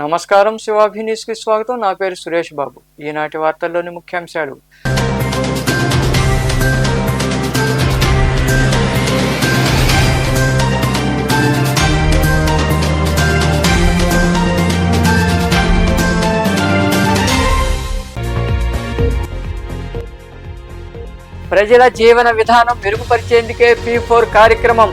నమస్కారం, శివాభి న్యూస్ కి స్వాగతం. నా పేరు సురేష్ బాబు. ఈనాటి వార్తల్లోని ముఖ్యాంశాలు. ప్రజల జీవన విధానం మెరుగుపరిచేందుకే P4 కార్యక్రమం.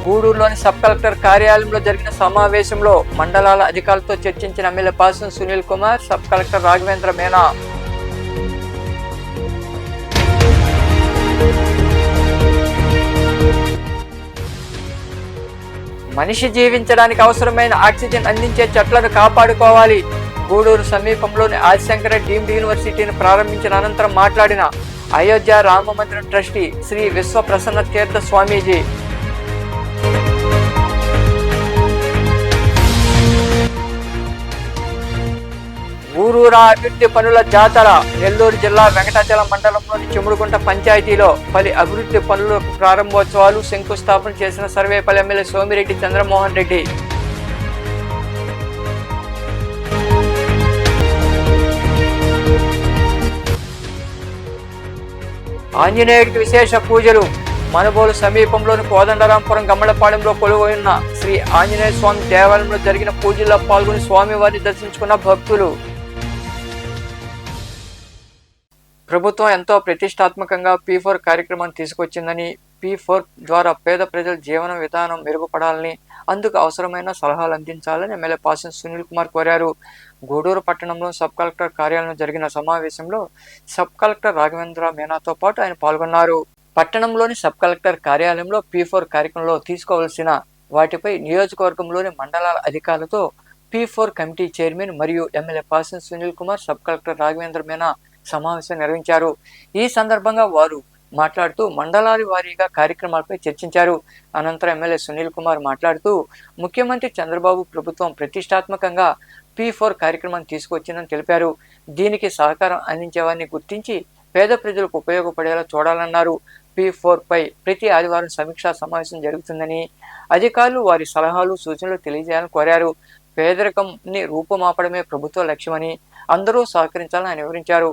గూడూరులోని సబ్ కలెక్టర్ కార్యాలయంలో జరిగిన సమావేశంలో మండలాల అధికారులతో చర్చించిన MLA Pasam Sunil Kumar, sub collector Raghavendra Meena. మనిషి జీవించడానికి అవసరమైన ఆక్సిజన్ అందించే చెట్లను కాపాడుకోవాలి. గూడూరు సమీపంలోని ఆదిశంకర డీమ్డ్ యూనివర్సిటీని ప్రారంభించిన అనంతరం మాట్లాడిన అయోధ్య రామ మందిరం ట్రస్టీ శ్రీ విశ్వ ప్రసన్న తీర్థ స్వామీజీ. ఊరూరా అభివృద్ధి పనుల జాతర. నెల్లూరు జిల్లా వెంకటాచలం మండలంలోని చెముడుగుంట పంచాయతీలో పలు అభివృద్ధి పనుల ప్రారంభోత్సవాలు, శంకుస్థాపన చేసిన సర్వేపల్లి ఎమ్మెల్యే సోమిరెడ్డి చంద్రమోహన్ రెడ్డి. ఆంజనేయుడికి విశేష పూజలు. మనుబోలు సమీపంలోని కోదండరాంపురం గమ్మలపాలెంలో కొలువైన శ్రీ ఆంజనేయ స్వామి దేవాలయంలో జరిగిన పూజల్లో పాల్గొని స్వామివారిని దర్శించుకున్న భక్తులు. ప్రభుత్వం ఎంతో ప్రతిష్టాత్మకంగా P4 కార్యక్రమాన్ని తీసుకొచ్చిందని, P4 ద్వారా పేద ప్రజల జీవన విధానం మెరుగుపడాలని, అందుకు అవసరమైన సలహాలు అందించాలని ఎమ్మెల్యే పాసం సునీల్ కుమార్ కోరారు. గూడూరు పట్టణంలో సబ్ కలెక్టర్ కార్యాలయంలో జరిగిన సమావేశంలో సబ్ కలెక్టర్ రాఘవేంద్ర మీనాతో పాటు ఆయన పాల్గొన్నారు. పట్టణంలోని సబ్ కలెక్టర్ కార్యాలయంలో P4 కార్యక్రమంలో తీసుకోవాల్సిన వాటిపై నియోజకవర్గంలోని మండలాల అధికారులతో P4 కమిటీ చైర్మన్ మరియు MLA Pasam Sunil Kumar, sub collector Raghavendra Meena సమావేశం నిర్వహించారు. ఈ సందర్భంగా వారు మాట్లాడుతూ మండలాల వారీగా కార్యక్రమాలపై చర్చించారు. అనంతరం ఎమ్మెల్యే సునీల్ కుమార్ మాట్లాడుతూ ముఖ్యమంత్రి చంద్రబాబు ప్రభుత్వం ప్రతిష్టాత్మకంగా P4 కార్యక్రమాన్ని తీసుకొచ్చిందని తెలిపారు. దీనికి సహకారం అందించేవారిని గుర్తించి పేద ప్రజలకు ఉపయోగపడేలా చూడాలన్నారు. P4 పై ప్రతి ఆదివారం సమీక్షా సమావేశం జరుగుతుందని, అధికారులు వారి సలహాలు, సూచనలు తెలియజేయాలని కోరారు. పేదరికంని రూపుమాపడమే ప్రభుత్వ లక్ష్యమని అందరూ సహకరించాలని ఆయన వివరించారు.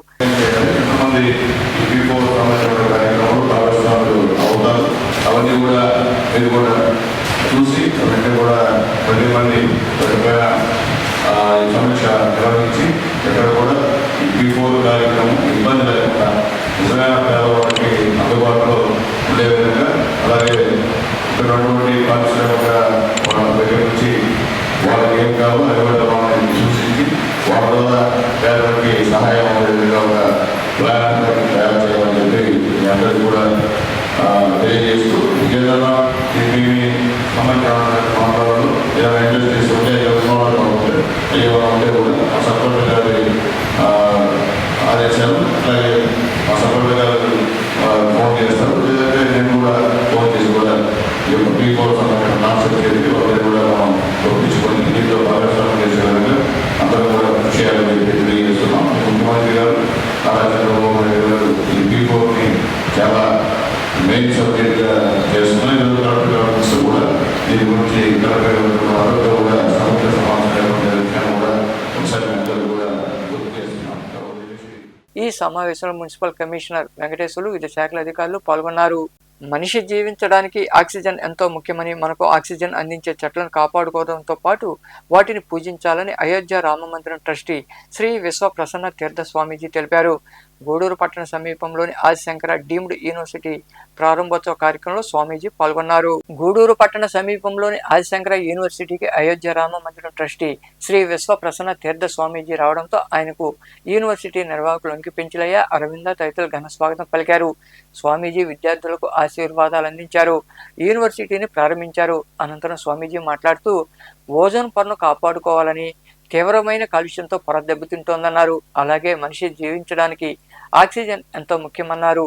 సమీక్ష నిర్వహించి ఎక్కడ కూడా ఈ P4 కార్యక్రమం ఇబ్బంది లేకుండా నిజమైన పేదవాళ్ళకి అందుబాటులో ఉండే విధంగా, అలాగే ఇక్కడ ఉన్నటువంటి పారిశ్రామిక దగ్గర నుంచి వాళ్ళకి ఏం కావాలో అటువంటి వాళ్ళని సూచించి వాళ్ళ ద్వారా పేదవాళ్ళకి సహాయం అయ్యే విధంగా ఒక ప్లాన్ తయారు చేయాలని చెప్పి మీ అందరికీ కూడా తెలియజేస్తూ, ఏదైనా దీనికి సంబంధించిన ప్రాంతాలలో ఏదైనా ఇండస్ట్రీస్ ఉంటే ఏమైనా ఉంటే కూడా మా సర్పంచ్ గారి ఆదేశాలు, అలాగే మా సర్పంచ్ గారు ఫోన్ చేస్తారు. లేదంటే నేను కూడా ఫోన్ చేసి కూడా ఈ యొక్క P4 సంబంధించిన నాశనం చేసి వాళ్ళని కూడా మనం ఒప్పించుకొని దీంట్లో భాగస్వామ్యం చేసే విధంగా అందరూ కూడా కృషి చేయాలని తెలియజేస్తున్నాం. ముఖ్యమంత్రి గారు నారా చంద్రబాబు నాయుడు గారు ఈ P4ని చాలా మెయిన్ సబ్జెక్ట్గా చేస్తున్నాం. ఈరోజు కలెక్టర్ గవర్నెన్స్ కూడా దీని గురించి కలెక్టర్ ఆరోగ్యం కూడా సమగ్ర సమాచారం కూడా ఒకసారి అందరూ కూడా గుర్తు చేస్తున్నాం. ఈ సమావేశంలో మున్సిపల్ కమిషనర్ వెంకటేశ్వర్లు, వివిధ శాఖల అధికారులు పాల్గొన్నారు. మనిషి జీవించడానికి ఆక్సిజన్ ఎంతో ముఖ్యమని, మనకు ఆక్సిజన్ అందించే చెట్లను కాపాడుకోవడంతో పాటు వాటిని పూజించాలని అయోధ్య రామ మందిరం ట్రస్టీ శ్రీ విశ్వ ప్రసన్న తీర్థ స్వామీజీ తెలిపారు. గూడూరు పట్టణ సమీపంలోని ఆదిశంకర డీమ్డ్ యూనివర్సిటీ ప్రారంభోత్సవ కార్యక్రమంలో స్వామీజీ పాల్గొన్నారు. గూడూరు పట్టణ సమీపంలోని ఆదిశంకర యూనివర్సిటీకి అయోధ్య రామ మందిరం ట్రస్టీ శ్రీ విశ్వ ప్రసన్న తీర్థ స్వామీజీ రావడంతో ఆయనకు యూనివర్సిటీ నిర్వాహకులు అంకిపెంచులయ్య, అరవింద తదితరులు ఘన స్వాగతం పలికారు. స్వామీజీ విద్యార్థులకు ఆశీర్వాదాలు అందించారు. యూనివర్సిటీని ప్రారంభించారు. అనంతరం స్వామీజీ మాట్లాడుతూ ఓజోన్ పొరను కాపాడుకోవాలని, తీవ్రమైన కాలుష్యంతో పొర దెబ్బతింటోందన్నారు. అలాగే మనిషి జీవించడానికి ఆక్సిజన్ ఎంతో ముఖ్యమన్నారు.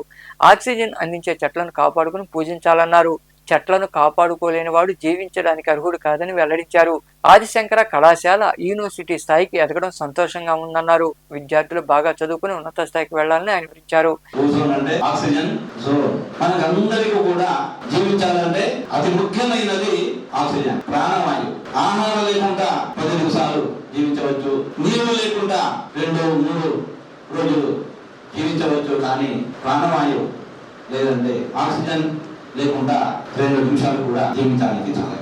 ఆక్సిజన్ అందించే చెట్లను కాపాడుకుని పూజించాలన్నారు. చెట్లను కాపాడుకోలేని వాడు జీవించడానికి అర్హుడు కాదని వెల్లడించారు. ఆదిశంకర కళాశాల యూనివర్సిటీ స్థాయికి ఎదగడం సంతోషంగా ఉందన్నారు. విద్యార్థులు బాగా చదువుకుని ఉన్నత స్థాయికి వెళ్లాలని ఆయన వివరించారు. మనకందరికీ కూడా జీవించాలంటే అతి ముఖ్యమైనది ఆక్సిజన్, ప్రాణవాయువు. ఆహారం లేకుండా 10 నిమిషాలు జీవించవచ్చు, నీరు లేకుండా 2-3 రోజులు జీవించవచ్చు, కానీ ప్రాణవాయువు లేదంటే ఆక్సిజన్ లేకుండా 2 నిమిషాలు కూడా జీవించడానికి చాలా.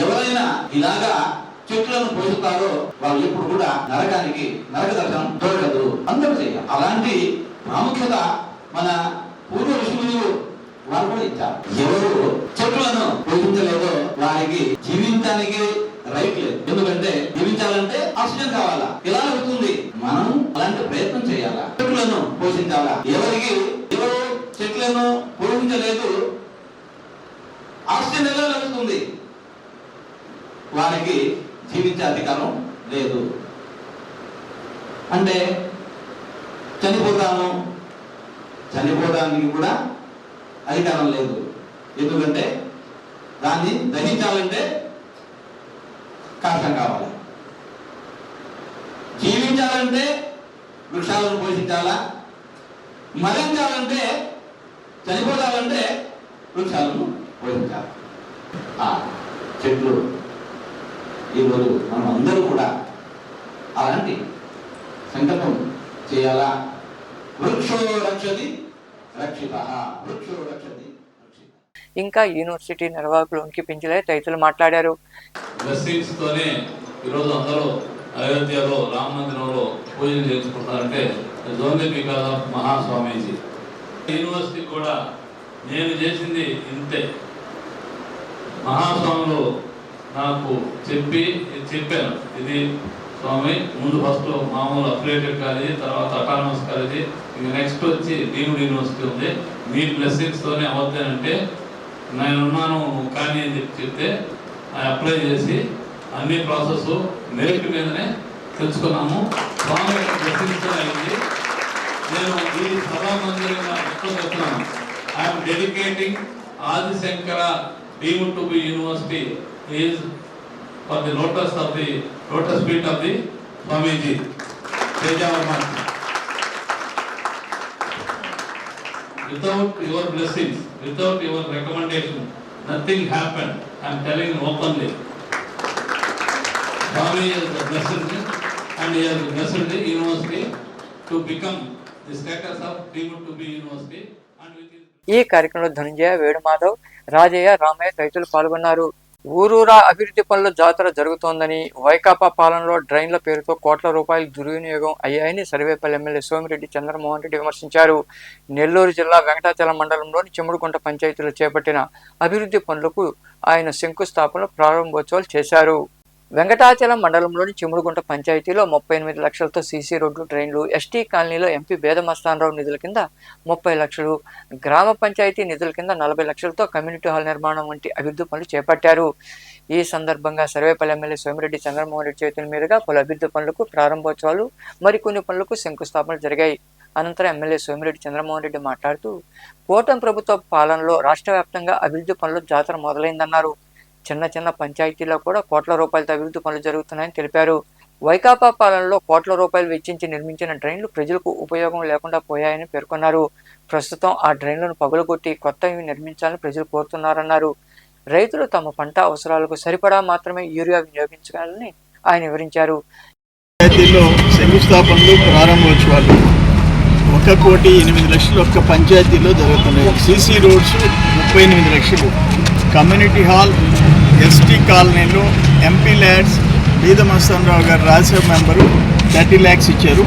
ఎవరైనా ఇలాగా చెట్లను పోషిస్తారో వాళ్ళు ఎప్పుడు కూడా నరక దర్శనం చూడగలరు, అందరూ చేయాలి. అలాంటి ప్రాముఖ్యత మన పూర్వ ఋషులు వారు కూడా ఇచ్చారు. ఎవరు చెట్లను పోషించలేదో వారికి జీవించడానికి రైట్ లేదు. ఎందుకంటే జీవించాలంటే ఆక్సిజన్ కావాలా, ఎలా అవుతుంది? మనం అలాంటి ప్రయత్నం చేయాలా, చెట్లను పోషించాలా. ఎవరు చెట్లను పోషించలేదు, ఆక్సిజన్ ఎలా లభిస్తుంది? వారికి జీవించే అధికారం లేదు. అంటే చనిపోవడానికి కూడా అధికారం లేదు. ఎందుకంటే దాన్ని దహించాలంటే కాష్టం కావాలి. జీవించాలంటే వృక్షాలను పోషించాలా, మరణించాలంటే చనిపోతాలంటే వృక్షాలను పోషించాలి. చెట్లు ఈరోజు మనం అందరూ కూడా అలాంటి సంకల్పం చేయాలా. వృక్షో రక్షతి రక్షితః, వృక్షో రక్షతి రక్షితః. ఇంకా యూనివర్సిటీ నిర్వాహకులు ఉనికి పెంచలే తదితరులు మాట్లాడారు. బ్లెస్సింగ్స్ తోనే ఈరోజు అందరూ అయోధ్యలో రామ మందిరంలో పూజలు చేసుకుంటారంటే only because of Mahaswamiji. University కూడా నేను చేసింది ఇంతే. మహాస్వాములు నాకు చెప్పాను, ఇది స్వామి ముందు ఫస్ట్ మామూలు అఫిలియేటెడ్ కాలేజీ, తర్వాత అటానమస్ కాలేజీ, ఇక నెక్స్ట్ వచ్చి డీమ్డ్ యూనివర్సిటీ ఉంది, మీ బ్లెస్సింగ్స్తోనే అవుతానంటే నేనున్నాను కానీ అని చెప్తే అప్లై చేసి అన్ని ప్రాసెస్ మెరిట్ మీదనే తెలుసుకున్నాము. స్వామి బ్లెస్సింగ్స్తో అయింది. నేను ఈ సభామందిరంగా చెప్తున్నాను, I'm dedicating Adi Shankara deemed to be university is for the lotus feet of the Swamiji. Without your blessings, without your recommendation, nothing happened. I am telling you openly. Swami has blessed me and he has blessed the university to become the status of deemed to be university. ఈ కార్యక్రమంలో ధనంజయ, వేణుమాధవ్, రాజయ్య, రామయ్య తదితరులు పాల్గొన్నారు. ఊరూరా అభివృద్ధి పనుల జాతర జరుగుతోందని, వైకాపా పాలనలో డ్రైన్ల పేరుతో కోట్ల రూపాయలు దుర్వినియోగం అయ్యాయని సర్వేపల్లి ఎమ్మెల్యే సోమిరెడ్డి చంద్రమోహన్ రెడ్డి విమర్శించారు. నెల్లూరు జిల్లా వెంకటాచలం మండలంలోని చెముడుగుంట పంచాయతీలో చేపట్టిన అభివృద్ధి పనులకు ఆయన శంకుస్థాపనలు, ప్రారంభోత్సవాలు చేశారు. వెంకటాచలం మండలంలోని చెముడుగుంట పంచాయతీలో 38 లక్షలతో సీసీ రోడ్లు, డ్రైన్లు, ఎస్టీ కాలనీలో ఎంపీ బేదమస్తానరావు నిధుల కింద 30 లక్షలు, గ్రామ పంచాయతీ నిధుల కింద 40 లక్షలతో కమ్యూనిటీ హాల్ నిర్మాణం వంటి అభివృద్ధి పనులు చేపట్టారు. ఈ సందర్భంగా సర్వేపల్లి ఎమ్మెల్యే సోమిరెడ్డి చంద్రమోహన్ రెడ్డి చేతుల మీదుగా పలు అభివృద్ధి పనులకు ప్రారంభోత్సవాలు, మరికొన్ని పనులకు శంకుస్థాపనలు జరిగాయి. అనంతరం ఎమ్మెల్యే సోమిరెడ్డి చంద్రమోహన్ రెడ్డి మాట్లాడుతూ కూటమి ప్రభుత్వ పాలనలో రాష్ట్ర వ్యాప్తంగా అభివృద్ధి పనుల జాతర మొదలైందన్నారు. చిన్న పంచాయతీలో కూడా కోట్ల రూపాయలతో అభివృద్ధి పనులు జరుగుతున్నాయని తెలిపారు. వైకాపా పాలనలో కోట్ల రూపాయలు వెచ్చించి నిర్మించిన డ్రైన్లు ప్రజలకు ఉపయోగం లేకుండా పోయాయని పేర్కొన్నారు. ప్రస్తుతం ఆ డ్రైన్లను పగులగొట్టి కొత్తవి నిర్మించాలని ప్రజలు కోరుతున్నారన్నారు. రైతులు తమ పంట అవసరాలకు సరిపడా మాత్రమే యూరియా వినియోగించాలని ఆయన వివరించారు. శంకుస్థాపనలు, ప్రారంభోత్సవాలు 1,08,00,000 ఒక్క పంచాయతీలో జరుగుతున్నాయి. సీసీ రోడ్స్ 38 లక్షలు, కమ్యూనిటీ హాల్, ఎస్టీ కాలనీలో ఎంపీ ల్యాడ్స్ బీదమస్తానరావు గారు రాజ్యసభ మెంబరు 30 lakhs ఇచ్చారు.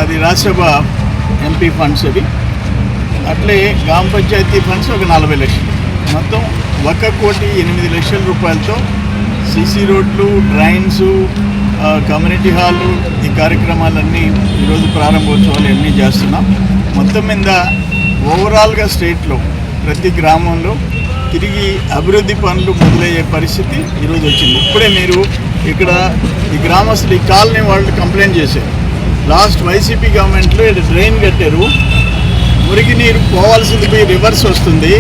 అది రాజ్యసభ ఎంపీ ఫండ్స్. అవి అట్లే గ్రామ పంచాయతీ ఫండ్స్ ఒక 40 లక్షలు, మొత్తం 1,08,00,000 రూపాయలతో సీసీ రోడ్లు, డ్రైన్స్, కమ్యూనిటీ హాలు, ఈ కార్యక్రమాలన్నీ ఈరోజు ప్రారంభోత్సవాలు అన్నీ చేస్తున్నాం. మొత్తం మీద ఓవరాల్గా స్టేట్లో ప్రతి గ్రామంలో తిరిగి అభివృద్ధి పనులు మొదలయ్యే పరిస్థితి ఈరోజు వచ్చింది. ఇప్పుడే మీరు ఇక్కడ ఈ గ్రామస్తులు, ఈ కాలనీ వాళ్ళు కంప్లైంట్ చేశారు. లాస్ట్ వైసీపీ గవర్నమెంట్లో ఇక్కడ డ్రైన్ కట్టారు, మురికి నీరు పోవాల్సింది పోయి రివర్స్ వస్తుంది,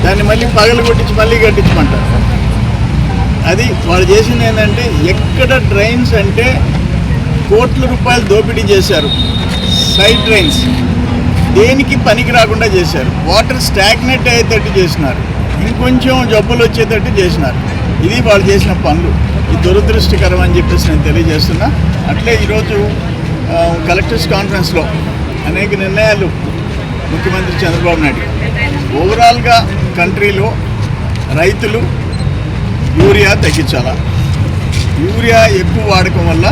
దాన్ని మళ్ళీ పగలు కొట్టించి మళ్ళీ కట్టించమంటారు. అది వాళ్ళు చేసింది ఏంటంటే ఎక్కడ డ్రైన్స్ అంటే కోట్ల రూపాయలు దోపిడీ చేశారు. సైడ్ డ్రైన్స్ దేనికి పనికి రాకుండా చేశారు. వాటర్ స్టాగ్నేట్ అయ్యేటట్టు చేసినారు, ఇంకొంచెం జబ్బులు వచ్చేటట్టు చేసినారు. ఇది వాళ్ళు చేసిన పనులు. ఇది దురదృష్టకరం అని చెప్పేసి నేను తెలియజేస్తున్నా. అట్లే ఈరోజు కలెక్టర్స్ కాన్ఫరెన్స్లో అనేక నిర్ణయాలు ముఖ్యమంత్రి చంద్రబాబు నాయుడు ఓవరాల్గా కంట్రీలో రైతులు యూరియా తగ్గించాలా, యూరియా ఎక్కువ వాడకం వల్ల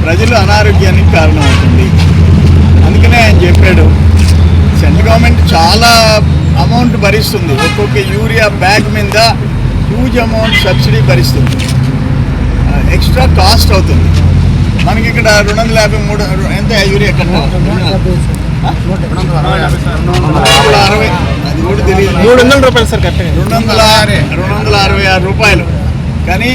ప్రజలు అనారోగ్యానికి కారణమవుతుంది. అందుకనే ఆయన చెప్పాడు సెంట్రల్ గవర్నమెంట్ చాలా అమౌంట్ భరిస్తుంది, ఒక్కొక్క యూరియా బ్యాగ్ మీద హ్యూజ్ అమౌంట్ సబ్సిడీ భరిస్తుంది, ఎక్స్ట్రా కాస్ట్ అవుతుంది. మనకి ఇక్కడ 253 ఎంత యూరియా కట్టాలి, 260, అది కూడా తెలియదు, 300 రూపాయలు సార్ కరెక్ట్, 266 రూపాయలు. కానీ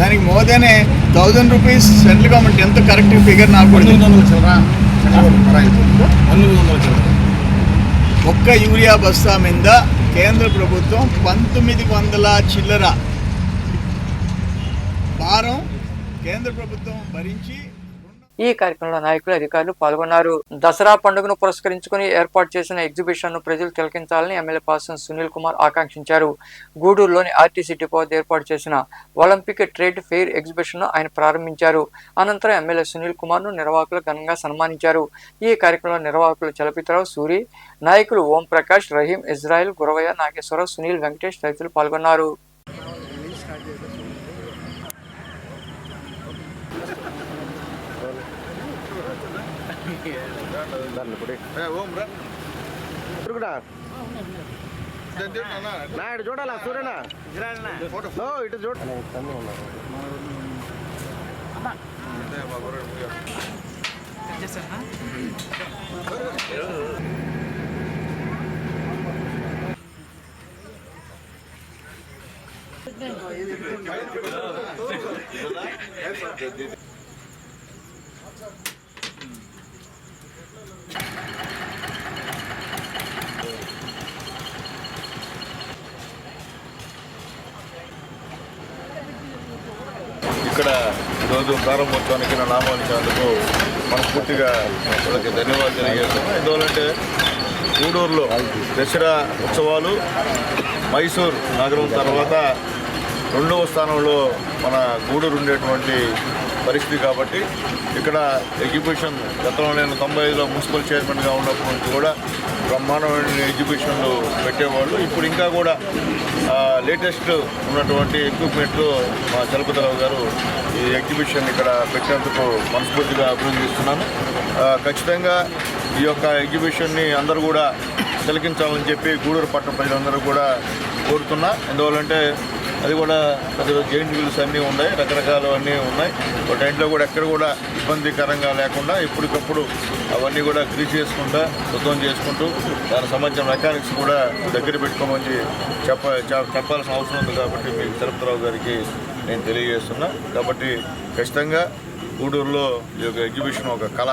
దానికి మోదేనే 1000 రూపీస్ సెంట్రల్ గవర్నమెంట్ ఎంత కరెక్ట్ ఫిగర్ నాకు కూడా ఒక్క యూరియా బస్తా మీద కేంద్ర ప్రభుత్వం 1900 చిల్లర భారం కేంద్ర ప్రభుత్వం భరించి. ఈ కార్యక్రమంలో నాయకులు, అధికారులు పాల్గొన్నారు. దసరా పండుగను పురస్కరించుకుని ఏర్పాటు చేసిన ఎగ్జిబిషన్ ను ప్రజలు తిలకించాలని ఎమ్మెల్యే పాసం సునీల్ కుమార్ ఆకాంక్షించారు. గూడూరులోని ఆర్టీసీ డిపో వద్ద ఏర్పాటు చేసిన ఒలింపిక్ ట్రేడ్ ఫెయిర్ ఎగ్జిబిషన్ ను ఆయన ప్రారంభించారు. అనంతరం ఎమ్మెల్యే సునీల్ కుమార్ ను నిర్వాహకులు ఘనంగా సన్మానించారు. ఈ కార్యక్రమంలో నిర్వాహకులు చలపితరావు, సూరి, నాయకులు ఓం ప్రకాష్, రహీం, ఇజ్రాయిల్, గురవయ్య, నాగేశ్వరరావు, సునీల్, వెంకటేష్ తదితరులు పాల్గొన్నారు. ఇటు చూడాలా సూర్యనా ఇటు చూడ ఇక్కడ ఈరోజు ప్రారంభోత్సవానికి నా నామానికందుకు మనస్ఫూర్తిగా వాళ్ళకి ధన్యవాదాలు తెలియజేస్తున్నాను. ఎందువల్లంటే గూడూరులో దసరా ఉత్సవాలు మైసూర్ నగరం తర్వాత 2వ స్థానంలో మన గూడూరు ఉండేటువంటి పరిస్థితి కాబట్టి ఇక్కడ ఎగ్జిబిషన్ గతంలో నేను 95లో మున్సిపల్ చైర్మన్గా ఉన్నప్పటి నుంచి కూడా బ్రహ్మాండమైన ఎగ్జిబిషన్లు పెట్టేవాళ్ళు. ఇప్పుడు ఇంకా కూడా లేటెస్ట్ ఉన్నటువంటి ఎక్విప్మెంట్లు మా చలపతిరావు గారు ఈ ఎగ్జిబిషన్ ఇక్కడ పెట్టేందుకు మనస్ఫూర్తిగా అభినందిస్తున్నాను. ఖచ్చితంగా ఈ యొక్క ఎగ్జిబిషన్ని అందరూ కూడా తిలకించాలని చెప్పి గూడూరు పట్టణ ప్రజలందరూ కూడా కోరుతున్నా. ఎందువల్లంటే అది కూడా పెద్ద జైంట్ వీల్స్ అన్నీ ఉన్నాయి, రకరకాలు అన్నీ ఉన్నాయి. వాటింట్లో కూడా ఎక్కడ కూడా ఇబ్బందికరంగా లేకుండా ఎప్పటికప్పుడు అవన్నీ కూడా గ్రీస్ చేసుకుంటూ శుద్ధం చేసుకుంటూ దానికి సంబంధించిన మెకానిక్స్ కూడా దగ్గర పెట్టుకోమని చెప్పాల్సిన అవసరం ఉంది. కాబట్టి మీకు చలపతిరావు గారికి నేను తెలియజేస్తున్నా. కాబట్టి ఖచ్చితంగా గూడూరులో ఈ యొక్క ఎగ్జిబిషన్ ఒక కళ.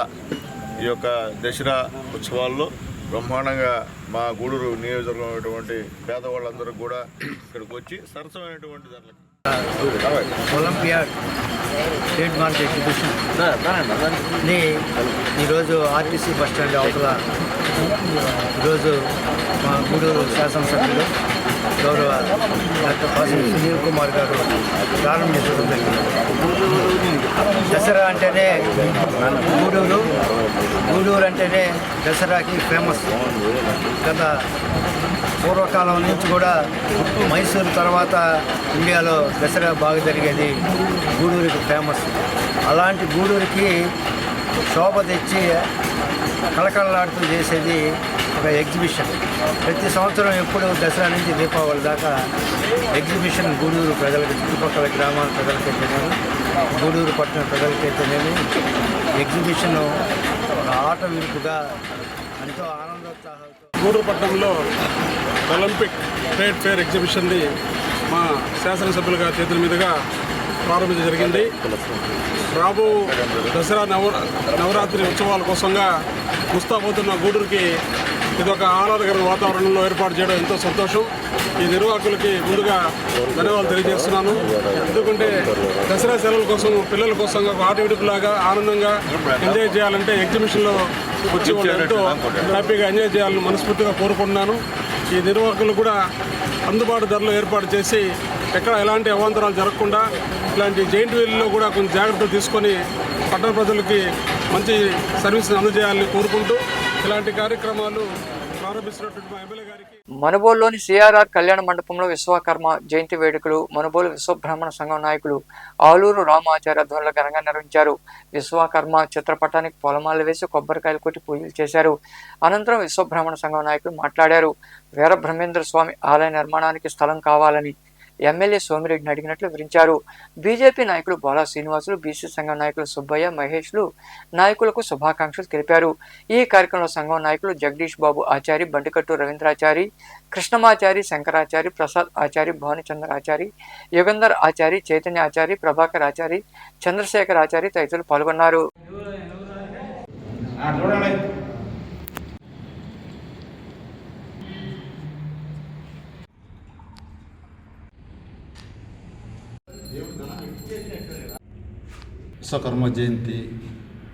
ఈ యొక్క దసరా ఉత్సవాల్లో బ్రహ్మాండంగా మా గూడూరు నియోజకవర్గం పేదవాళ్ళందరూ కూడా ఇక్కడికి వచ్చి సరసమైనటువంటి ధరలకు ఒలింపియాడ్ ట్రేడ్ మార్క్ ఎగ్జిబిషన్ ఈరోజు ఆర్టీసీ బస్ స్టాండ్ అవతల ఈరోజు మా గూడూరు శాసనసభ్యులు గౌరవ డాక్టర్ పాసం సునీల్ కుమార్ గారు ప్రారంభించడం జరిగింది. దసరా అంటేనే గూడూరు అంటేనే దసరాకి ఫేమస్. గత పూర్వకాలం నుంచి కూడా మైసూరు తర్వాత ఇండియాలో దసరా బాగా జరిగేది గూడూరుకి ఫేమస్. అలాంటి గూడూరుకి శోభ తెచ్చి కళకళలాడుతూ చేసేది ఒక ఎగ్జిబిషన్. ప్రతి సంవత్సరం ఎప్పుడు దసరా నుంచి దీపావళి దాకా ఎగ్జిబిషన్ గూడూరు ప్రజలకి, చుట్టుపక్కల గ్రామాల ప్రజలకైతేనేమి, గూడూరు పట్టణ ప్రజలకైతేనేమి ఎగ్జిబిషన్ ఒక ఆట విరుపుగా ఎంతో ఆనందోత్సాహాలతో. గూడూరు పట్టణంలో ఒలింపిక్ ట్రేడ్ ఫెయిర్ ఎగ్జిబిషన్ని మా శాసనసభ్యులుగా చేతుల మీదుగా ప్రారంభించడం జరిగింది. రాబో దసరా నవరాత్రి ఉత్సవాల కోసంగా ముస్తాబోతున్న గూడూరుకి ఇది ఒక ఆహ్లాదకరమైన వాతావరణంలో ఏర్పాటు చేయడం ఎంతో సంతోషం. ఈ నిర్వాహకులకి ముందుగా ధన్యవాదాలు తెలియజేస్తున్నాను. ఎందుకంటే దసరా సెలవుల కోసం పిల్లల కోసం ఒక ఆటవిడుపులాగా ఆనందంగా ఎంజాయ్ చేయాలంటే ఎగ్జిబిషన్లో వచ్చి వాళ్ళు ఎంతో హ్యాపీగా ఎంజాయ్ చేయాలని మనస్ఫూర్తిగా కోరుకుంటున్నాను. ఈ నిర్వాహకులు కూడా అందుబాటు ధరలో ఏర్పాటు చేసి ఎక్కడ ఎలాంటి అవాంతరాలు జరగకుండా ఇలాంటి జైంట్ వీల్లో కూడా కొంచెం జాగ్రత్తలు తీసుకొని పట్టణ ప్రజలకి మంచి సర్వీస్ని అందజేయాలని కోరుకుంటూ ఇలాంటి కార్యక్రమాలు ప్రారంభిస్తున్నటువంటి మా ఎమ్మెల్యే గారికి. మనుబోలులోని సిఆర్ఆర్ కళ్యాణ మండపంలో విశ్వకర్మ జయంతి వేడుకలు మనుబోలు విశ్వబ్రాహ్మణ సంఘం నాయకులు ఆలూరు రామాచార్య ఆధ్వర్యంలో ఘనంగా నిర్వహించారు. విశ్వకర్మ చిత్రపటానికి పొలమాలు వేసి కొబ్బరికాయలు కొట్టి పూజలు చేశారు. అనంతరం విశ్వబ్రాహ్మణ సంఘం నాయకులు మాట్లాడారు. వీరబ్రహ్మేంద్ర స్వామి ఆలయ నిర్మాణానికి స్థలం కావాలని ఎమ్మెల్యే సోమిరెడ్డిని అడిగినట్లు వివరించారు. బీజేపీ నాయకులు బాలా శ్రీనివాసులు, బీసీ సంఘం నాయకులు సుబ్బయ్య, మహేష్లు నాయకులకు శుభాకాంక్షలు తెలిపారు. ఈ కార్యక్రమంలో సంఘం నాయకులు జగదీష్ బాబు ఆచారి, బండికట్టు రవీంద్రాచారి, కృష్ణమాచారి, శంకరాచారి, ప్రసాద్ ఆచారి, భానుచంద్ర ఆచారి, యుగంధర్ ఆచారి, చైతన్య ఆచారి, ప్రభాకర్ ఆచారి, చంద్రశేఖర్ ఆచారి తదితరులు పాల్గొన్నారు. విశ్వకర్మ జయంతి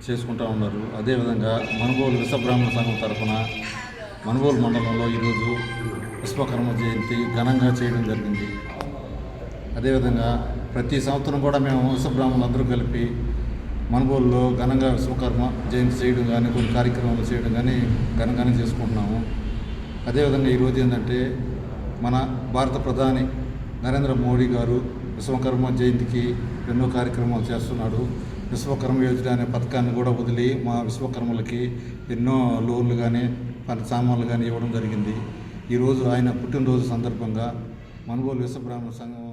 చేసుకుంటూ ఉన్నారు. అదేవిధంగా మనుబోలు విశ్వబ్రాహ్మణ సంఘం తరఫున మనుబోలు మండలంలో ఈరోజు విశ్వకర్మ జయంతి ఘనంగా చేయడం జరిగింది. అదేవిధంగా ప్రతి సంవత్సరం కూడా మేము విశ్వబ్రాహ్మణులందరూ కలిపి మనుబోలులో ఘనంగా విశ్వకర్మ జయంతి చేయడం కానీ కొన్ని కార్యక్రమాలు చేయడం కానీ ఘనంగానే చేసుకుంటున్నాము. అదేవిధంగా ఈరోజు ఏంటంటే మన భారత ప్రధాని నరేంద్ర మోడీ గారు విశ్వకర్మ జయంతికి ఎన్నో కార్యక్రమాలు చేస్తున్నాడు. విశ్వకర్మ యోజన అనే పథకాన్ని కూడా వదిలి మా విశ్వకర్మలకి ఎన్నో లోన్లు కానీ పని సామాన్లు కానీ ఇవ్వడం జరిగింది. ఈరోజు ఆయన పుట్టినరోజు సందర్భంగా మనుబోలు విశ్వబ్రాహ్మణ సంఘం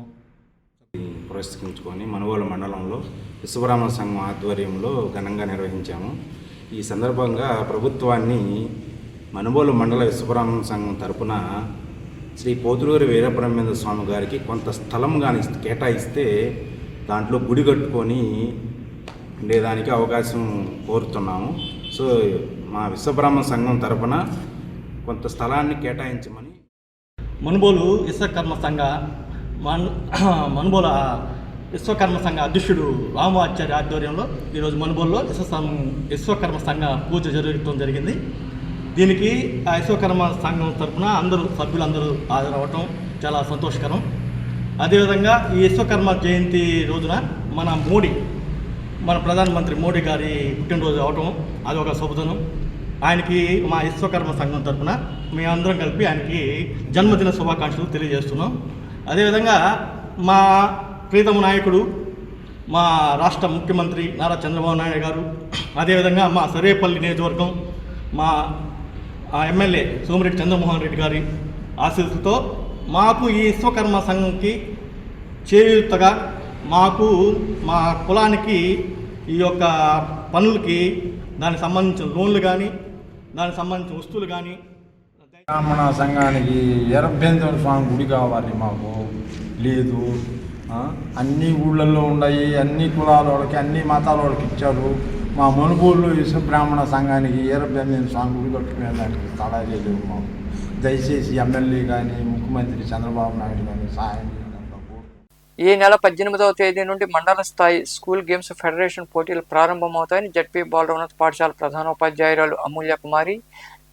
పురస్కరించుకొని మనుబోలు మండలంలో విశ్వబ్రాహ్మణ సంఘం ఆధ్వర్యంలో ఘనంగా నిర్వహించాము. ఈ సందర్భంగా ప్రభుత్వాన్ని మనుబోలు మండల విశ్వబ్రాహ్మణ సంఘం తరపున శ్రీ పోతులూరి వీరబ్రహ్మేంద్ర స్వామి గారికి కొంత స్థలం కానీ కేటాయిస్తే దాంట్లో గుడి కట్టుకొని ఉండేదానికి అవకాశం కోరుతున్నాము. సో మా విశ్వబ్రాహ్మణ సంఘం తరపున కొంత స్థలాన్ని కేటాయించమని మనుబోలు మనుబోలు విశ్వకర్మ సంఘ అధ్యక్షుడు రామాచార్య ఆధ్వర్యంలో ఈరోజు మనుబోలులో విశ్వకర్మ సంఘ పూజ జరగడం జరిగింది. దీనికి ఆ విశ్వకర్మ సంఘం తరఫున సభ్యులందరూ హాజరవటం చాలా సంతోషకరం. అదేవిధంగా ఈ విశ్వకర్మ జయంతి రోజున మన ప్రధానమంత్రి మోడీ గారి పుట్టినరోజు అవటం అది ఒక శుభదినం. ఆయనకి మా విశ్వకర్మ సంఘం తరఫున మేమందరం కలిపి ఆయనకి జన్మదిన శుభాకాంక్షలు తెలియజేస్తున్నాం. అదేవిధంగా మా ప్రీతమ నాయకుడు మా రాష్ట్ర ముఖ్యమంత్రి నారా చంద్రబాబు నాయుడు గారు, అదేవిధంగా మా సర్వేపల్లి నియోజకవర్గం మా ఎమ్మెల్యే సోమిరెడ్డి చంద్రమోహన్ రెడ్డి గారి ఆశీస్సులతో మాకు ఈ విశ్వకర్మ సంఘంకి చేయూతగా మాకు మా కులానికి ఈ యొక్క పనులకి దానికి సంబంధించిన లోన్లు కానీ దానికి సంబంధించిన వస్తువులు కానీ బ్రాహ్మణ సంఘానికి వీరబ్రహ్మేంద్ర స్వామి గుడి కావాలి, మాకు లేదు. అన్ని ఊళ్ళల్లో ఉన్నాయి, అన్ని కులాల వాళ్ళకి అన్ని మతాల వాళ్ళకి ఇచ్చారు. మా మనుబోలు విశ్వబ్రాహ్మణ సంఘానికి వీరబ్రహ్మేంద్ర స్వామి గుడి కట్టుకునే దానికి స్థలాలు లేవు. మాకు దయచేసి ఎమ్మెల్యే కానీ ముఖ్యమంత్రి చంద్రబాబు నాయుడు కానీ సహాయం చేయాలి. ఈ నెల 18వ తేదీ నుండి మండల స్థాయి స్కూల్ గేమ్స్ ఫెడరేషన్ పోటీలు ప్రారంభమవుతాయని జడ్పీ బాలుర పాఠశాల ప్రధానోపాధ్యాయురాలు అమూల్య కుమారి,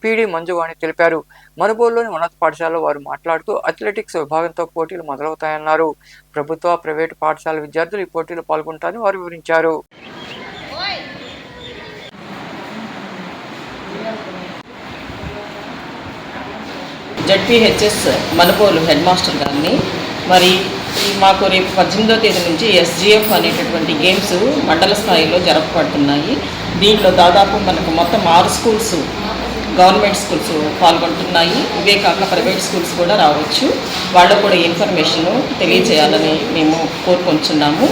పీడీ మంజువాణి తెలిపారు. మనుబోలులోని ఉన్నత పాఠశాలలో వారు మాట్లాడుతూ అథ్లెటిక్స్ విభాగంతో పోటీలు మొదలవుతాయన్నారు. ప్రభుత్వ, ప్రైవేటు పాఠశాల విద్యార్థులు ఈ పోటీలో పాల్గొంటారని వారు వివరించారు. జడ్పీహెచ్ఎస్ మనుబోలు హెడ్ మాస్టర్ గారిని మరి మాకు రేపు 18వ తేదీ నుంచి ఎస్జిఎఫ్ అనేటటువంటి గేమ్స్ మండల స్థాయిలో జరపబడుతున్నాయి. దీంట్లో దాదాపు మనకు మొత్తం 6 స్కూల్స్ గవర్నమెంట్ స్కూల్స్ పాల్గొంటున్నాయి. ఇవే కాక ప్రైవేట్ స్కూల్స్ కూడా రావచ్చు. వాళ్ళకు కూడా ఇన్ఫర్మేషన్ తెలియజేయాలని మేము కోరుకుంటున్నాము.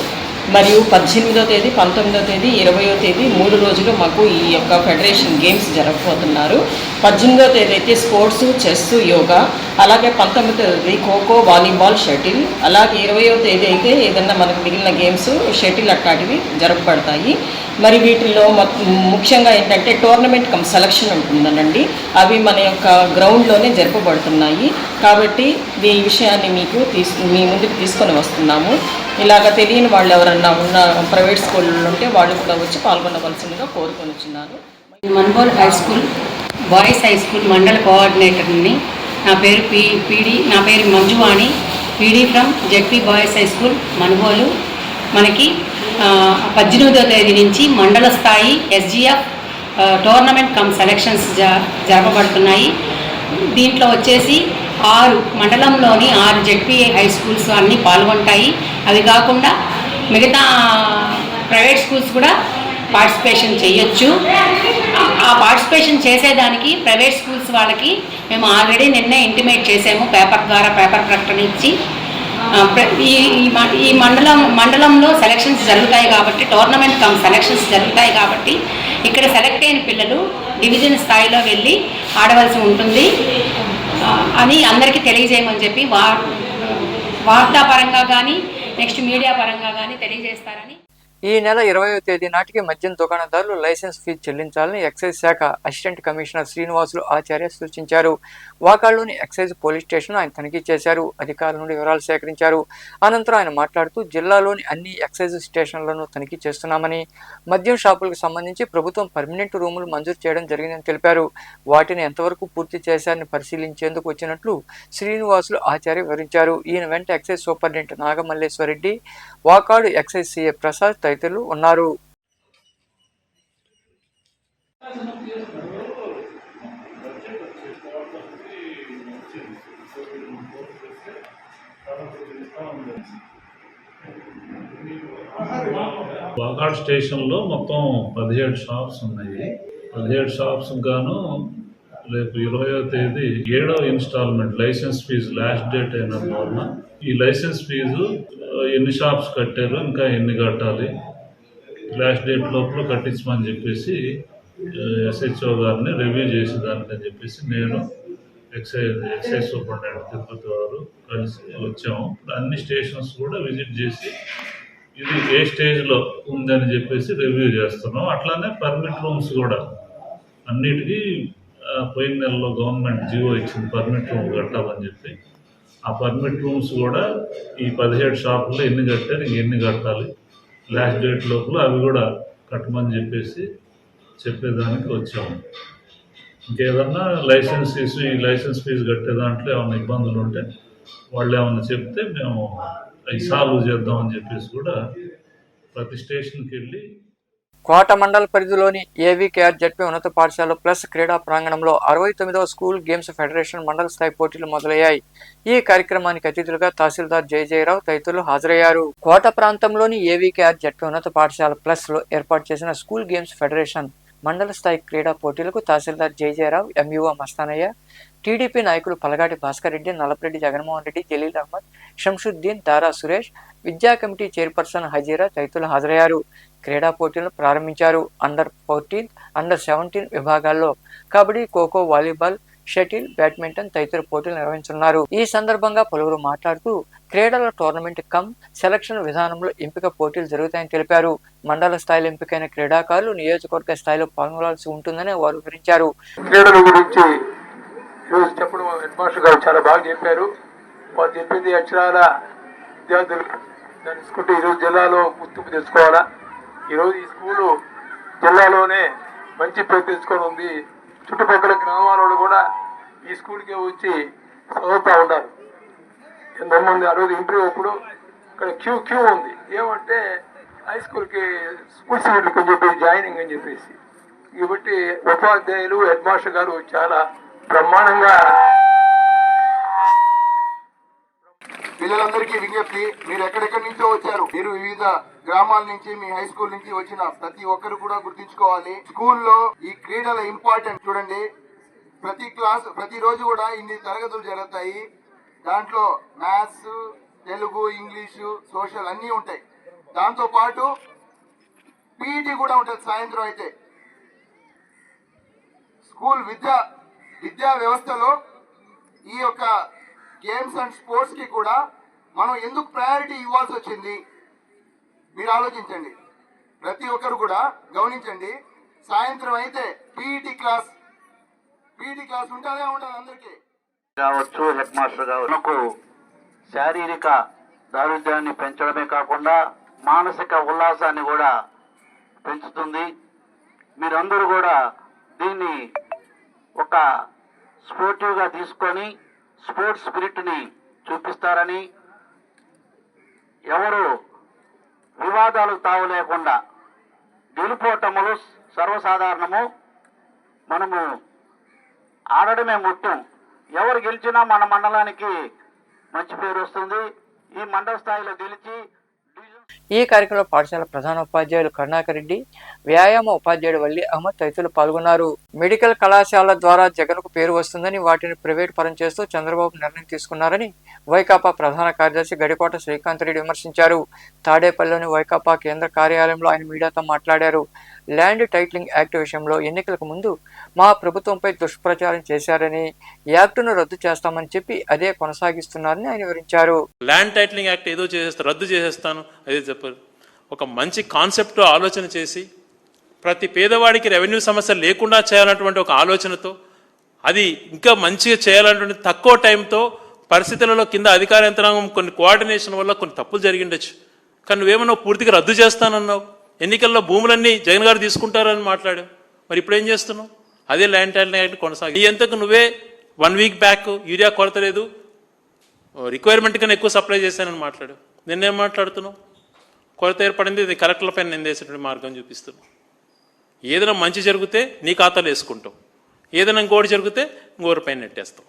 మరియు 18వ తేదీ, 19వ తేదీ, 20వ తేదీ 3 రోజులు మాకు ఈ యొక్క ఫెడరేషన్ గేమ్స్ జరగబోతున్నారు. 18వ తేదీ అయితే స్పోర్ట్స్, చెస్, యోగా, అలాగే 19వ తేదీ ఖోఖో, వాలీబాల్, షటిల్, అలాగే 20వ తేదీ అయితే ఏదన్నా మనకు మిగిలిన గేమ్స్ షటిల్ అట్లాంటివి జరగబడతాయి. మరి వీటిల్లో ముఖ్యంగా ఏంటంటే టోర్నమెంట్ కమ్ సెలక్షన్ ఉంటుందనండి. అవి మన యొక్క గ్రౌండ్లోనే జరపబడుతున్నాయి. కాబట్టి ఈ విషయాన్ని మీ ముందుకు తీసుకొని వస్తున్నాము. ఇలాగ తెలియని వాళ్ళు ఎవరన్నా ఉన్న ప్రైవేట్ స్కూళ్ళలో ఉంటే వాళ్ళు కూడా వచ్చి పాల్గొనవలసిందిగా కోరుకొనిచున్నాను. Manubolu high school boys high school మండల కోఆర్డినేటర్ని. నా పేరు Manjuvani, PD from ZP boys high school Manubolu. మనకి 18వ తేదీ నుంచి మండల స్థాయి SGF టోర్నమెంట్ కమ్ సెలక్షన్స్ జరపబడుతున్నాయి. దీంట్లో వచ్చేసి 6 మండలంలోని 6 జెడ్పీ హై స్కూల్స్ అన్నీ పాల్గొంటాయి. అవి కాకుండా మిగతా ప్రైవేట్ స్కూల్స్ కూడా పార్టిసిపేషన్ చేయొచ్చు. ఆ పార్టిసిపేషన్ చేసేదానికి ప్రైవేట్ స్కూల్స్ వాళ్ళకి మేము ఆల్రెడీ నిన్నే ఇంటిమేట్ చేసాము, పేపర్ ప్రకటన ఇచ్చి. ఈ మండలంలో సెలక్షన్స్ జరుగుతాయి కాబట్టి, టోర్నమెంట్ కమ్ సెలక్షన్స్ జరుగుతాయి కాబట్టి ఇక్కడ సెలెక్ట్ అయిన పిల్లలు డివిజన్ స్థాయిలో వెళ్ళి ఆడవలసి ఉంటుంది అని అందరికీ తెలియజేయమని చెప్పి వార్తాపరంగా కానీ నెక్స్ట్ మీడియా పరంగా కానీ తెలియజేస్తారని. ఈ నెల 20వ తేదీ నాటికి మద్యం దుకాణదారులు లైసెన్స్ ఫీజు చెల్లించాలని ఎక్సైజ్ శాఖ అసిస్టెంట్ కమిషనర్ శ్రీనివాసులు ఆచార్య సూచించారు. వాకాడ్లోని ఎక్సైజ్ పోలీస్ స్టేషన్ ఆయన తనిఖీ చేశారు. అధికారుల నుండి వివరాలు సేకరించారు. అనంతరం ఆయన మాట్లాడుతూ జిల్లాలోని అన్ని ఎక్సైజ్ స్టేషన్లను తనిఖీ చేస్తున్నామని, మద్యం షాపులకు సంబంధించి ప్రభుత్వం పర్మనెంట్ రూములు మంజూరు చేయడం జరిగిందని తెలిపారు. వాటిని ఎంతవరకు పూర్తి చేశారని పరిశీలించేందుకు వచ్చినట్లు శ్రీనివాసులు ఆచార్య వివరించారు. ఈయన వెంట excise superintendent Nagamalleswarareddy, Vakadu excise CA Prasad తదితరులు ఉన్నారు. వాకాడ్ స్టేషన్లో మొత్తం 17 షాప్స్ ఉన్నాయి. 17 షాప్స్ గాను రేపు 20వ తేదీ 7వ instalment licence fee last date అయిన వలన ఈ లైసెన్స్ ఫీజు ఎన్ని షాప్స్ కట్టారు, ఇంకా ఎన్ని కట్టాలి, లాస్ట్ డేట్ లోపల కట్టించమని చెప్పేసి SHO గారిని రివ్యూ చేసేదానికని చెప్పేసి నేను ఎక్సైజ్ సూపరింటెండెంట్ తిరుపతి వారు కలిసి వచ్చాము. అన్ని స్టేషన్స్ కూడా విజిట్ చేసి ఇది ఏ స్టేజ్లో ఉందని చెప్పేసి రివ్యూ చేస్తున్నాం. అట్లానే పర్మిట్ రూమ్స్ కూడా అన్నిటికీ పోయిన నెలలో గవర్నమెంట్ జీవో ఇచ్చింది పర్మిట్ రూమ్ కట్టాలని చెప్పి. ఆ పర్మిట్ రూమ్స్ కూడా ఈ 17 షాపుల్లో ఎన్ని కట్టారు, ఇంకెన్ని కట్టాలి, లాస్ట్ డేట్ లోపల అవి కూడా కట్టమని చెప్పేసి చెప్పేదానికి వచ్చాము. ఇంకేదన్నా లైసెన్స్ ఇష్యూ ఈ లైసెన్స్ ఫీజు కట్టే దాంట్లో ఏమైనా ఇబ్బందులు ఉంటే వాళ్ళు ఏమైనా చెప్తే మేము అవి సాల్వ్ చేద్దామని చెప్పేసి కూడా ప్రతి స్టేషన్కి వెళ్ళి. కోట మండల పరిధిలోని AVKR జడ్పీ ఉన్నత పాఠశాల ప్లస్ క్రీడా ప్రాంగణంలో 69వ స్కూల్ గేమ్స్ ఫెడరేషన్ మండల స్థాయి పోటీలు మొదలయ్యాయి. ఈ కార్యక్రమానికి అతిథులుగా తహసీల్దార్ జయరావు తదితరులు హాజరయ్యారు. కోట ప్రాంతంలోని AVKR జడ్పీ ఉన్నత పాఠశాల ప్లస్ లో ఏర్పాటు చేసిన స్కూల్ గేమ్స్ ఫెడరేషన్ మండల స్థాయి క్రీడా పోటీలకు తహసీల్దార్ జయరావు, MUO మస్తానయ్య, టీడీపీ నాయకులు పలగాటి భాస్కర్ రెడ్డి, నల్లపరెడ్డి జగన్మోహన్ రెడ్డి, జలీల్ అహ్మద్, షంషుద్దీన్, దారా సురేష్, విద్యా కమిటీ చైర్పర్సన్ హజీరా తదితరులు హాజరయ్యారు. క్రీడా పోటీలను ప్రారంభించారు. అండర్ 14, అండర్ 17 విభాగాల్లో kabaddi, kho kho, volleyball, shuttle, badminton తదితర పోటీలు నిర్వహించనున్నారు. ఈ సందర్భంగా పలువురు మాట్లాడుతూ క్రీడల టోర్నమెంట్ కమ్ సెలక్షన్ విధానంలో ఎంపిక పోటీలు జరుగుతాయని తెలిపారు. మండల స్థాయిలో ఎంపికైన క్రీడాకారులు నియోజకవర్గ స్థాయిలో పాల్గొనాల్సి ఉంటుందని వారు వివరించారు. క్రీడల గురించి ఈరోజు చెప్పడం హెడ్ మాస్టర్ గారు చాలా బాగా చెప్పారు. వారు చెప్పింది అక్షరాల విద్యార్థులు తెలుసుకుంటే ఈరోజు జిల్లాలో గుర్తింపు తెచ్చుకోవాలా. ఈరోజు ఈ స్కూలు జిల్లాలోనే మంచి పేరు తెచ్చుకొని ఉంది. చుట్టుపక్కల గ్రామాలలో కూడా ఈ స్కూల్కే వచ్చి చదువుతూ ఉంటారు. ఎంతోమంది ఆ రోజు ఇంటర్వ్యూ అప్పుడు ఇక్కడ క్యూ ఉంది. ఏమంటే హై స్కూల్కి స్కూల్ సీట్లకు అని చెప్పేసి జాయినింగ్ అని చెప్పేసి. కాబట్టి ఉపాధ్యాయులు హెడ్ మాస్టర్ గారు చాలా బ్రహ్మాండంగా. పిల్లలందరికీ విజ్ఞప్తి, మీరు ఎక్కడెక్కడి నుంచో వచ్చారు, మీరు వివిధ గ్రామాల నుంచి మీ హై స్కూల్ నుంచి వచ్చిన ప్రతి ఒక్కరు కూడా గుర్తించుకోవాలి. స్కూల్లో ఈ క్రీడల ఇంపార్టెంట్ చూడండి. ప్రతిరోజు కూడా ఇన్ని తరగతులు జరుగుతాయి. దాంట్లో మ్యాథ్స్, తెలుగు, ఇంగ్లీషు, సోషల్ అన్నీ ఉంటాయి. దాంతో పాటు పీఈటీ కూడా ఉంటుంది సాయంత్రం అయితే. స్కూల్ విద్యా వ్యవస్థలో ఈ యొక్క గేమ్స్ అండ్ స్పోర్ట్స్ కి కూడా మనం ఎందుకు ప్రయారిటీ ఇవ్వాల్సి వచ్చింది మీరు ఆలోచించండి. ప్రతి ఒక్కరు కూడా గమనించండి. సాయంత్రం అయితే పీఈటీ క్లాస్ ఉంటుందా ఉండదు అందరికీ కావచ్చు, హెడ్ మాస్టర్ కావచ్చు. శారీరక దారుఢ్యాన్ని పెంచడమే కాకుండా మానసిక ఉల్లాసాన్ని కూడా పెంచుతుంది. మీరందరూ కూడా దీన్ని ఒక స్పోర్టివ్గా తీసుకొని స్పోర్ట్స్ స్పిరిట్ని చూపిస్తారని, ఎవరు వివాదాలకు తావు లేకుండా గెలుపోటములు సర్వసాధారణము, మనము ఆడడమే ముఖ్యం. ఎవరు గెలిచినా మన మండలానికి మంచి పేరు వస్తుంది. ఈ మండల స్థాయిలో గెలిచి ఈ కార్యక్రమంలో పాఠశాల ప్రధాన ఉపాధ్యాయులు కరుణాకర్ రెడ్డి, వ్యాయామ ఉపాధ్యాయుడు వల్లి అహ్మద్ తదితరులు పాల్గొన్నారు. మెడికల్ కళాశాల ద్వారా జగన్కు పేరు వస్తుందని వాటిని ప్రైవేట్ పరం చేస్తూ చంద్రబాబు నిర్ణయం తీసుకున్నారని వైకాపా ప్రధాన కార్యదర్శి గడికోట శ్రీకాంత్ రెడ్డి విమర్శించారు. తాడేపల్లిలోని వైకాపా కేంద్ర కార్యాలయంలో ఆయన మీడియాతో మాట్లాడారు. ల్యాండ్ టైటిలింగ్ యాక్ట్ విషయంలో ఎన్నికలకు ముందు మా ప్రభుత్వంపై దుష్ప్రచారం చేశారని, యాక్టును రద్దు చేస్తామని చెప్పి అదే కొనసాగిస్తున్నారని ఆయన వివరించారు. ల్యాండ్ టైటిలింగ్ యాక్ట్ ఏదో రద్దు చేసేస్తాను అదే చెప్పారు. ఒక మంచి కాన్సెప్ట్ ఆలోచన చేసి ప్రతి పేదవాడికి రెవెన్యూ సమస్య లేకుండా చేయాలన్నటువంటి ఒక ఆలోచనతో, అది ఇంకా మంచిగా చేయాలన్నటువంటి తక్కువ టైంతో పరిస్థితులలో కింద అధికార యంత్రాంగం కొన్ని కోఆర్డినేషన్ వల్ల కొన్ని తప్పులు జరిగిండొచ్చు. కానీ నువ్వేమన్నావు పూర్తిగా రద్దు చేస్తానన్నావు. ఎన్నికల్లో భూములన్నీ జగన్ గారు తీసుకుంటారని మాట్లాడావు. మరి ఇప్పుడు ఏం చేస్తున్నావు? అదే ల్యాండ్ టైటిలింగ్ యాక్ట్ కొనసాగి ఎంతకు నువ్వే 1 వీక్ బ్యాక్ యూరియా కొరత లేదు, రిక్వైర్మెంట్ కన్నా ఎక్కువ సప్లై చేశానని మాట్లాడావు. నిన్నేం మాట్లాడుతున్నావు? కొరత ఏర్పడింది, ఇది కలెక్టర్లపై నిందేసేటువంటి మార్గం చూపిస్తున్నావు. ఏదైనా మంచి జరిగితే నీ ఖాతాలో వేసుకుంటావు, ఏదైనా ఇంకోటి జరిగితే ఇంకోరిపై నెట్టేస్తావు.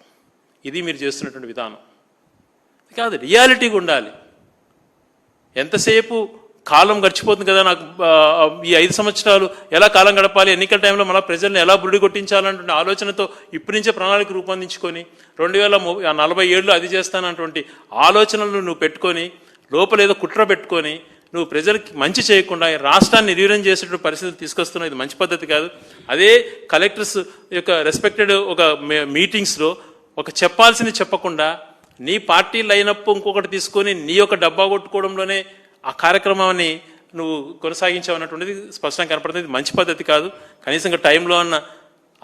ఇది మీరు చేస్తున్నటువంటి విధానం కాదు. రియాలిటీగా ఉండాలి. ఎంతసేపు కాలం గడిచిపోతుంది కదా, నాకు ఈ 5 సంవత్సరాలు ఎలా కాలం గడపాలి, ఎన్నికల టైంలో మళ్ళీ ప్రజల్ని ఎలా బురుడి కొట్టించాలన్నటువంటి ఆలోచనతో ఇప్పటి నుంచే ప్రణాళిక రూపొందించుకొని 2047 అది చేస్తానటువంటి ఆలోచనలు నువ్వు పెట్టుకొని లోపల ఏదో కుట్ర పెట్టుకొని నువ్వు ప్రజలకి మంచి చేయకుండా రాష్ట్రాన్ని నిర్వీర్యం చేసేటువంటి పరిస్థితులు తీసుకొస్తున్నావు. ఇది మంచి పద్ధతి కాదు. అదే కలెక్టర్స్ యొక్క రెస్పెక్టెడ్ ఒక మీటింగ్స్లో ఒక చెప్పాల్సింది చెప్పకుండా నీ పార్టీ లైనప్ ఇంకొకటి తీసుకొని నీ యొక్క డబ్బా కొట్టుకోవడంలోనే ఆ కార్యక్రమాన్ని నువ్వు కొనసాగించావన్నటువంటిది స్పష్టంగా కనపడుతుంది. ఇది మంచి పద్ధతి కాదు. కనీసంగా టైంలో ఉన్న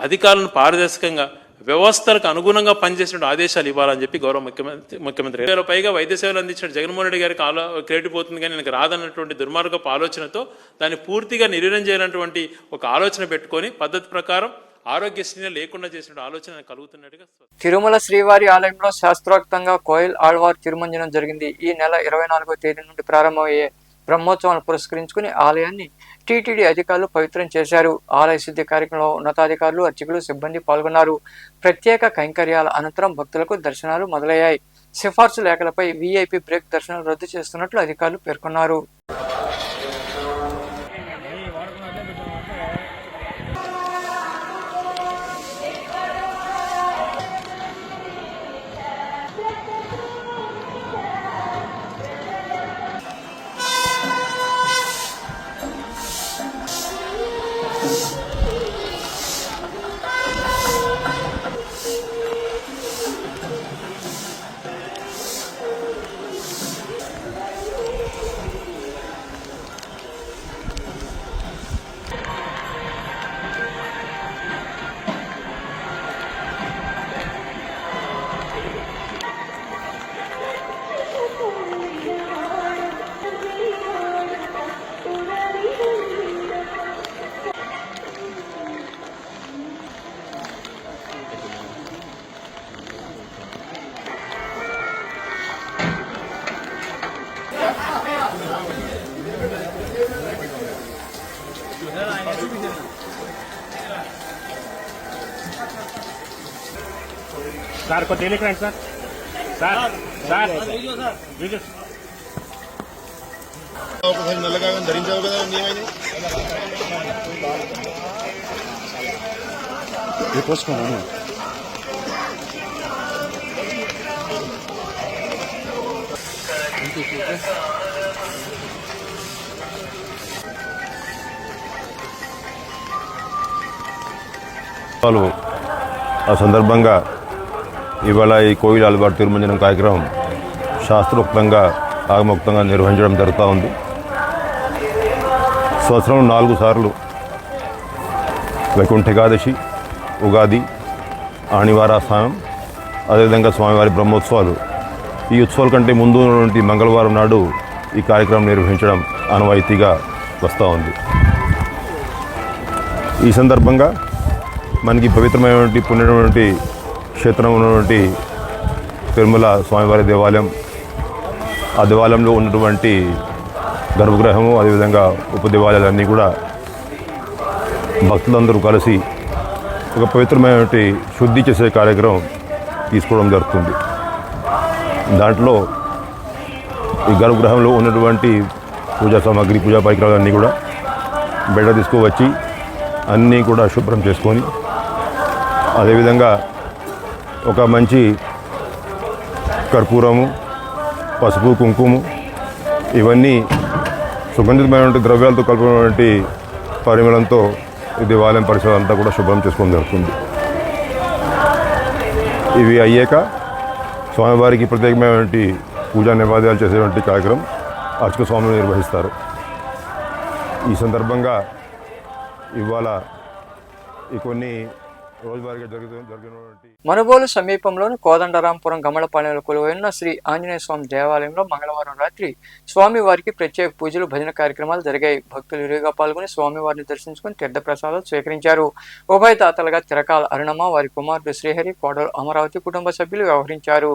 అధికారులను పారదర్శకంగా వ్యవస్థలకు అనుగుణంగా పనిచేసిన ఆదేశాలు ఇవ్వాలని చెప్పి గౌరవ ముఖ్యమంత్రి 2000 పైగా వైద్య సేవలు అందించిన జగన్మోహన్ రెడ్డి గారికి క్రెడిట్ పోతుంది, కానీ నాకు రాదన్నటువంటి దుర్మార్గపు ఆలోచనతో దాన్ని పూర్తిగా నిర్వీర్యం చేయాలన్నటువంటి ఒక ఆలోచన పెట్టుకొని పద్ధతి ప్రకారం ఆరోగ్యశ్రీ లేకుండా చేసిన ఆలోచన కలుగుతున్నట్టుగా. తిరుమల శ్రీవారి ఆలయంలో శాస్త్రోక్తంగా కోయిల్ ఆళ్వార్ తిరుమంజనం జరిగింది. ఈ నెల 24వ తేదీ నుండి ప్రారంభమయ్యే బ్రహ్మోత్సవాలను పురస్కరించుకుని ఆలయాన్ని టీటీడీ అధికారులు పవిత్రం చేశారు. ఆలయ శుద్ధి కార్యక్రమంలో ఉన్నతాధికారులు, అర్చకులు, సిబ్బంది పాల్గొన్నారు. ప్రత్యేక కైంకర్యాల అనంతరం భక్తులకు దర్శనాలు మొదలయ్యాయి. సిఫార్సు లేఖలపై వీఐపీ బ్రేక్ దర్శనాలు రద్దు చేస్తున్నట్లు అధికారులు పేర్కొన్నారు. సార్ కొద్ది వెళ్ళిపోయింది సార్. సార్ సార్ ఒకసారి నల్లగా ధరించావు కదా, ఏమైంది పోసుకోను. ఆ సందర్భంగా ఇవాళ ఈ కోయిల్ ఆళ్వార్ తిరుమంజనం కార్యక్రమం శాస్త్రోక్తంగా ఆగమోక్తంగా నిర్వహించడం జరుగుతూ ఉంది. సంవత్సరం 4 సార్లు వైకుంఠ ఏకాదశి, ఉగాది, ఆణివారాస్థానం, అదేవిధంగా స్వామివారి బ్రహ్మోత్సవాలు. ఈ ఉత్సవాల కంటే ముందు ఉన్నటువంటి మంగళవారం నాడు ఈ కార్యక్రమం నిర్వహించడం ఆనవాయితీగా వస్తూ ఉంది. ఈ సందర్భంగా మనకి పవిత్రమైనటువంటి పుణ్యమైనటువంటి క్షేత్రం ఉన్నటువంటి తిరుమల స్వామివారి దేవాలయం, ఆ దేవాలయంలో ఉన్నటువంటి గర్భగృహము, అదేవిధంగా ఉపదేవాలయాలన్నీ కూడా భక్తులందరూ కలిసి ఒక పవిత్రమైనటువంటి శుద్ధి చేసే కార్యక్రమం తీసుకోవడం జరుగుతుంది. దాంట్లో ఈ గర్భగృహంలో ఉన్నటువంటి పూజా సామాగ్రి, పూజా పరికరాలన్నీ కూడా బయట తీసుకువచ్చి అన్నీ కూడా శుభ్రం చేసుకొని, అదేవిధంగా ఒక మంచి కర్పూరము, పసుపు, కుంకుమ ఇవన్నీ సుగంధితమైనటువంటి ద్రవ్యాలతో కలిపినటువంటి పరిమళంతో ఈ దేవాలయం పరిసరం అంతా కూడా శుభ్రం చేసుకోవడం జరుగుతుంది. ఇవి అయ్యాక స్వామివారికి ప్రత్యేకమైనటువంటి పూజా నివేద్యాలు చేసేటువంటి కార్యక్రమం అర్చక స్వాములు నిర్వహిస్తారు. ఈ సందర్భంగా ఇవాళ ఈ కొన్ని రోజువారీగా జరిగినటువంటి మనుబోలు సమీపంలోని కోదండరాంపురం గమలపాలెంలో కొలువైన శ్రీ ఆంజనేయ స్వామి దేవాలయంలో మంగళవారం రాత్రి స్వామివారికి ప్రత్యేక పూజలు, భజన కార్యక్రమాలు జరిగాయి. భక్తులు విరివిగా పాల్గొని స్వామివారిని దర్శించుకుని తీర్థప్రసాదాలు స్వీకరించారు. ఉభయదాతలుగా తిరకాల అరుణమ్మ, వారి కుమారుడు శ్రీహరి, కోడలు అమరావతి కుటుంబ సభ్యులు వ్యవహరించారు.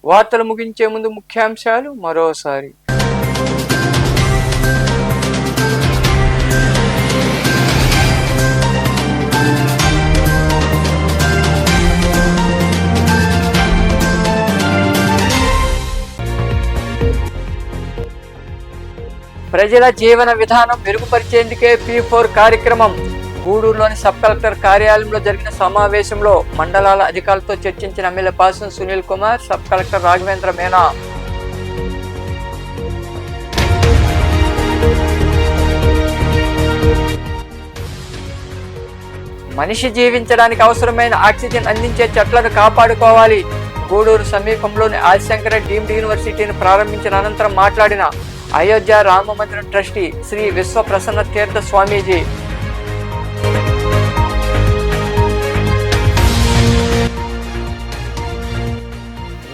వార్తలు ముగించే ముందు ముఖ్యాంశాలు మరోసారి. ప్రజల జీవన విధానం మెరుగుపరిచేందుకే P4 కార్యక్రమం. గూడూరులోని సబ్ కలెక్టర్ కార్యాలయంలో జరిగిన సమావేశంలో మండలాల అధికారులతో చర్చించిన MLA Pasam Sunil Kumar, sub collector Raghavendra Meena. మనిషి జీవించడానికి అవసరమైన ఆక్సిజన్ అందించే చెట్లను కాపాడుకోవాలి. గూడూరు సమీపంలోని ఆదిశంకర డీమ్డ్ యూనివర్సిటీని ప్రారంభించిన అనంతరం మాట్లాడిన అయోధ్య రామ మందిరం ట్రస్టీ శ్రీ విశ్వప్రసన్న తీర్థ స్వామీజీ.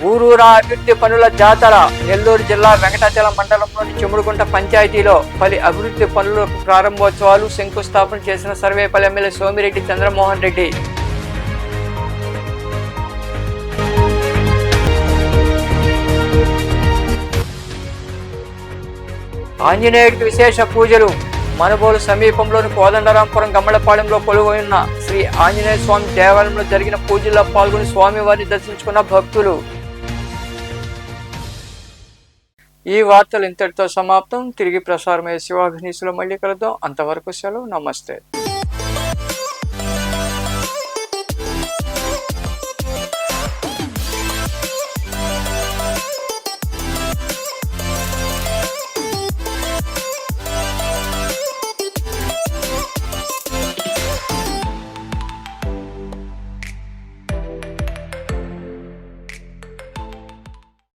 ఊరూరా అభివృద్ధి పనుల జాతర. నెల్లూరు జిల్లా వెంకటాచలం మండలంలోని చెముడుగుంట పంచాయతీలో పలు అభివృద్ధి పనులకు ప్రారంభోత్సవాలు, శంకుస్థాపన చేసిన సర్వేపల్లి ఎమ్మెల్యే సోమిరెడ్డి చంద్రమోహన్ రెడ్డి. ఆంజనేయుడికి విశేష పూజలు. మనుబోలు సమీపంలోని కోదండరాంపురం గమ్మలపాలెంలో కొలువైన శ్రీ ఆంజనేయ స్వామి దేవాలయంలో జరిగిన పూజల్లో పాల్గొని స్వామివారిని దర్శించుకున్న భక్తులు. ఈ వార్తలు ఇంతటితో సమాప్తం. తిరిగి ప్రసారమయ్యే శివాభినీసులో మళ్ళీ కలుద్దాం. అంతవరకు సెలవు. నమస్తే.